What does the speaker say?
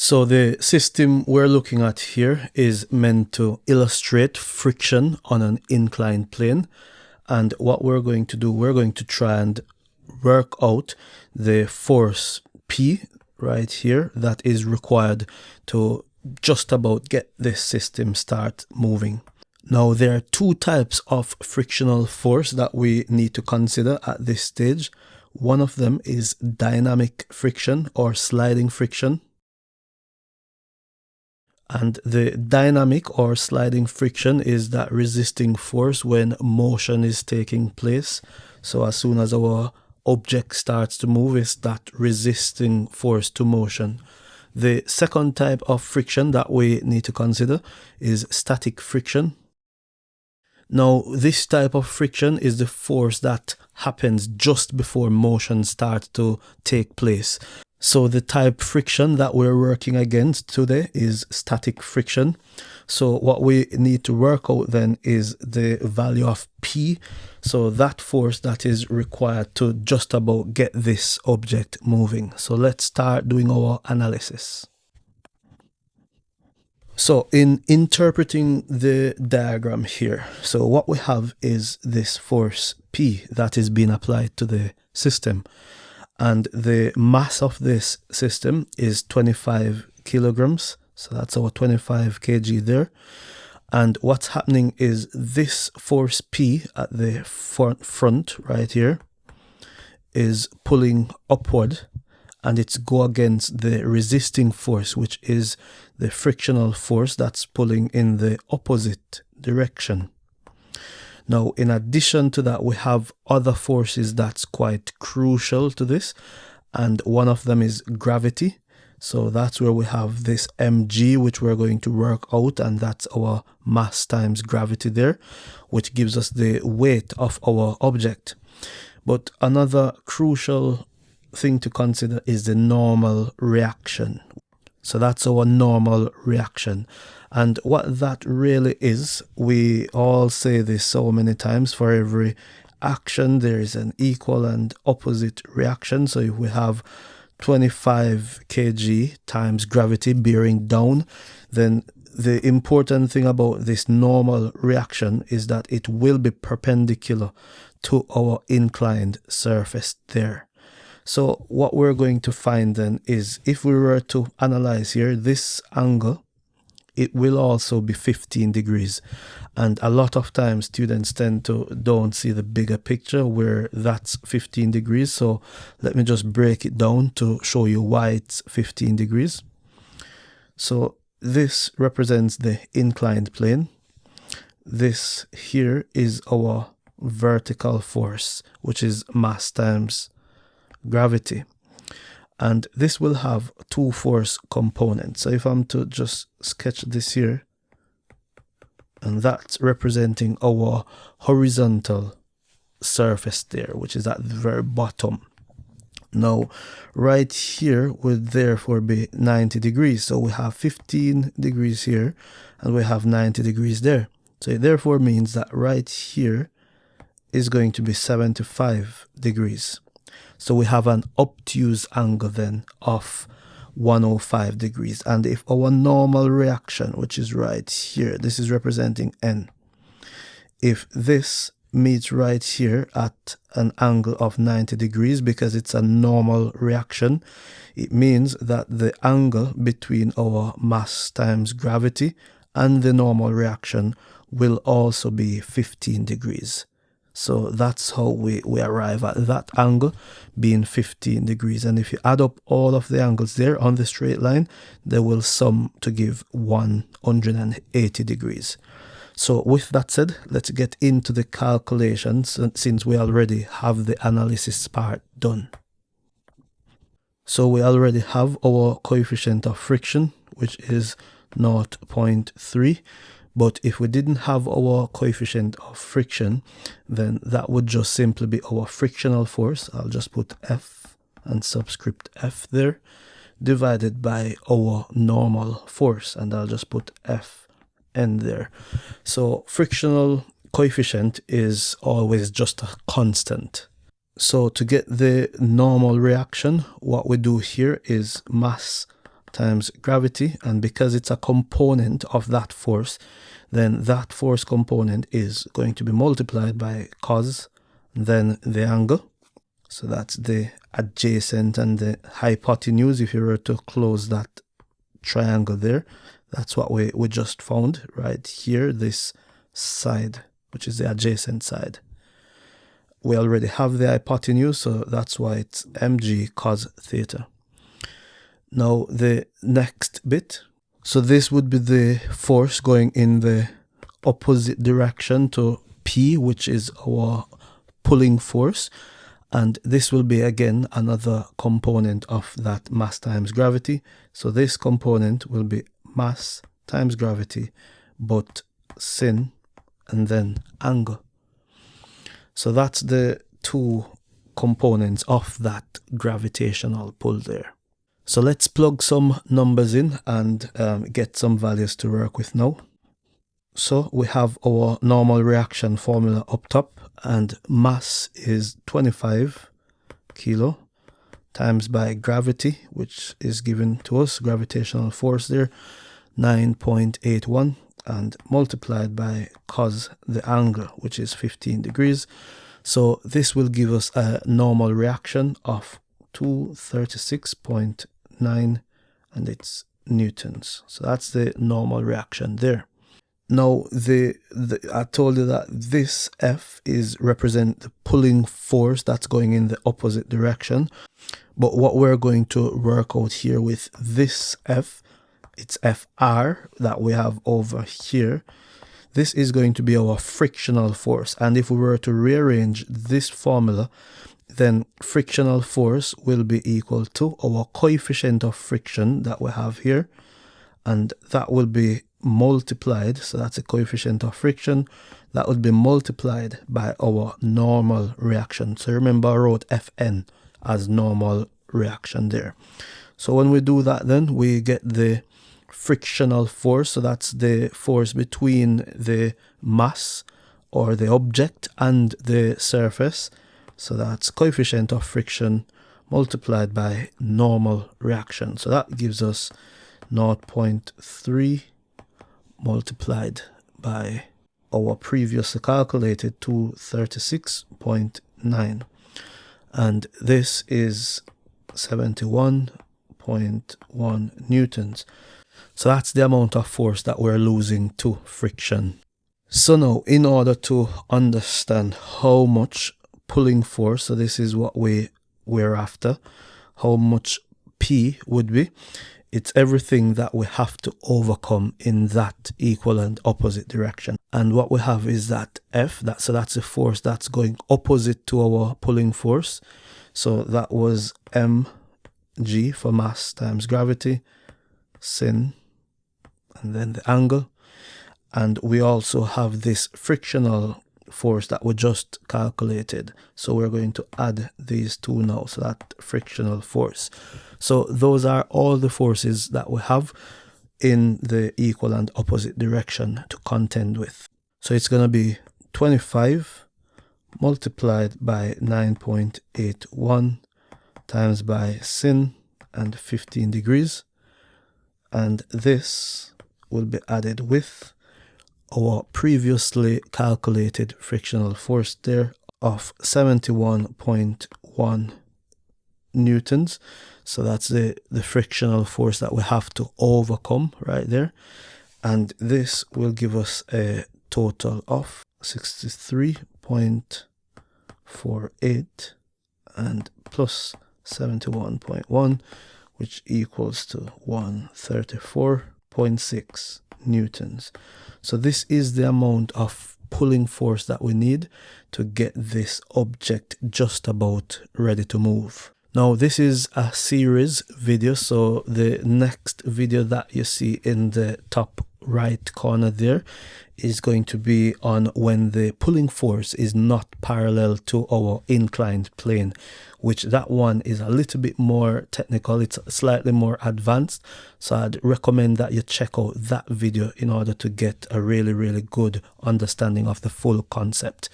So the system we're looking at here is meant to illustrate friction on an inclined plane. And what we're going to do, we're going to try and work out the force P right here that is required to just about get this system start moving. Now, there are two types of frictional force that we need to consider at this stage. One of them is dynamic friction or sliding friction. And the dynamic or sliding friction is that resisting force when motion is taking place. So as soon as our object starts to move, it's that resisting force to motion. The second type of friction that we need to consider is static friction. Now, this type of friction is the force that happens just before motion starts to take place. So the type friction that we're working against today is static friction. So what we need to work out then is the value of P. So that force that is required to just about get this object moving. So let's start doing our analysis. So in interpreting the diagram here, so what we have is this force P that is being applied to the system. And the mass of this system is 25 kilograms. So that's our 25 kg there. And what's happening is this force P at the front right here is pulling upward, and it's go against the resisting force, which is the frictional force that's pulling in the opposite direction. Now, in addition to that, we have other forces that's quite crucial to this, and one of them is gravity. So that's where we have this mg, which we're going to work out, and that's our mass times gravity there, which gives us the weight of our object. But another crucial thing to consider is the normal reaction. So that's our normal reaction. And what that really is, we all say this so many times, for every action there is an equal and opposite reaction. So if we have 25 kg times gravity bearing down, then the important thing about this normal reaction is that it will be perpendicular to our inclined surface there. So what we're going to find then is, if we were to analyze here this angle, it will also be 15 degrees. And a lot of times students tend to don't see the bigger picture where that's 15 degrees. So let me just break it down to show you why it's 15 degrees. So this represents the inclined plane. This here is our vertical force, which is mass times gravity. And this will have two force components. So if I'm to just sketch this here, and that's representing our horizontal surface there, which is at the very bottom. Now, right here would therefore be 90 degrees. So we have 15 degrees here, and we have 90 degrees there. So it therefore means that right here is going to be 75 degrees. So we have an obtuse angle then of 105 degrees. And if our normal reaction, which is right here, this is representing N, if this meets right here at an angle of 90 degrees, because it's a normal reaction, it means that the angle between our mass times gravity and the normal reaction will also be 15 degrees. So that's how we arrive at that angle being 15 degrees. And if you add up all of the angles there on the straight line, they will sum to give 180 degrees. So with that said, let's get into the calculations, since we already have the analysis part done. So we already have our coefficient of friction, which is 0.3. But if we didn't have our coefficient of friction, then that would just simply be our frictional force. I'll just put F and subscript F there, divided by our normal force, and I'll just put Fn there. So frictional coefficient is always just a constant. So to get the normal reaction, what we do here is mass times gravity, and because it's a component of that force, then that force component is going to be multiplied by cos, then the angle. So that's the adjacent and the hypotenuse. If you were to close that triangle there, that's what we just found right here, this side, which is the adjacent side. We already have the hypotenuse, so that's why it's mg cos theta. Now the next bit, so this would be the force going in the opposite direction to P, which is our pulling force, and this will be again another component of that mass times gravity. So this component will be mass times gravity, but sin and then angle. So that's the two components of that gravitational pull there. So let's plug some numbers in and get some values to work with now. So we have our normal reaction formula up top, and mass is 25 kilo times by gravity, which is given to us, gravitational force there, 9.81, and multiplied by cos the angle, which is 15 degrees. So this will give us a normal reaction of 236.9, and it's newtons. So that's the normal reaction there. Now I told you that this F is represent the pulling force that's going in the opposite direction, but what we're going to work out here with this F, it's Fr that we have over here. This is going to be our frictional force, and if we were to rearrange this formula, then frictional force will be equal to our coefficient of friction that we have here, and that will be multiplied, so that's a coefficient of friction, that would be multiplied by our normal reaction. So remember, I wrote Fn as normal reaction there. So when we do that, then we get the frictional force, so that's the force between the mass or the object and the surface. So that's coefficient of friction multiplied by normal reaction. So that gives us 0.3 multiplied by our previously calculated 236.9, and this is 71.1 newtons. So that's the amount of force that we're losing to friction. So now, in order to understand how much pulling force, so this is what we're after, how much P would be, it's everything that we have to overcome in that equal and opposite direction. And what we have is that F, so that's a force that's going opposite to our pulling force. So that was mg for mass times gravity, sin, and then the angle. And we also have this frictional force that we just calculated. So we're going to add these two now, so that frictional force. So those are all the forces that we have in the equal and opposite direction to contend with. So it's going to be 25 multiplied by 9.81 times by sin and 15 degrees. And this will be added with our previously calculated frictional force there of 71.1 newtons. So that's the frictional force that we have to overcome right there. And this will give us a total of 63.48 and plus 71.1, which equals to 134.6 newtons. So this is the amount of pulling force that we need to get this object just about ready to move. Now this is a series video, so the next video that you see in the top right corner there is going to be on when the pulling force is not parallel to our inclined plane, which that one is a little bit more technical, it's slightly more advanced. So I'd recommend that you check out that video in order to get a really good understanding of the full concept.